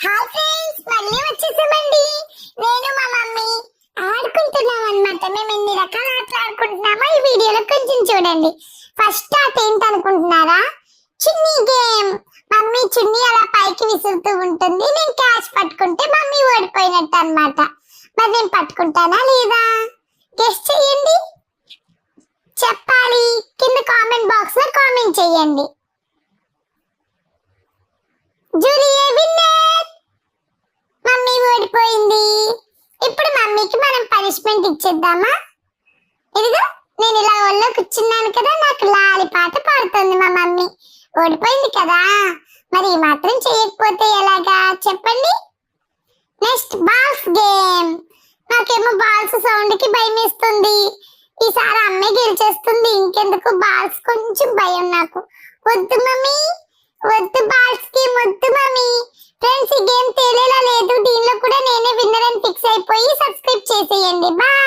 Hi friends, మళ్ళీ వచ్చేసామండి. నేను మా మమ్మీ ఆడుకుంటున్నాం అన్నమాట. మేము ఎన్ని రకాల ఆటలు ఆడుకుంటున్నామో ఈ వీడియోలో కొంచెం చూడండి. ఫస్ట్ ఆట ఏంటనుకుంటున్నారా? చున్నీ గేమ్. మమ్మీ చున్నీ అలా పైకి విసురుతూ ఉంటుంది. నేను క్యాచ్ పట్టుకుంటే మమ్మీ ఓడిపోయినట్టు అన్నమాట. మరి నేను పట్టుకుంటానా లేదా గెస్ చేయండి. చెప్పాలి, కింద కామెంట్ బాక్స్ లో కామెంట్ చేయండి. జూలియే విన్నర్. మమ్మీ ఓడిపోయింది. ఇప్పుడు మమ్మీకి మనం పనిష్మెంట్ ఇచ్చేద్దామా? ఇదిగో నేను ఇలా ఒళ్ళో కూర్చున్నాను కదా, నాకు లాలి పాట పాడుతుంది మా మమ్మీ. ఓడిపోయింది కదా, మరి ఈ మాత్రం చేయకపోతే ఎలాగా చెప్పండి. Next balls game. నాకేమో బాల్స్ సౌండ్ కి భయం వేస్తుంది. ఈసారి అమ్మే గెలిచేస్తుంది. ఇంకెందుకు బాల్స్ కొంచెం భయం నాకు. వద్దు మమ్మీ, వద్దు బాల్స్ గేమ్ వద్దు మమ్మీ. ఫ్రెండ్స్, ఈ గేమ్ తేలేలా లేదు. దీనిలో కూడా నేనే విన్నర్ అని ఫిక్స్ అయిపోయి సబ్స్క్రైబ్ చేసేయండి. బాయ్.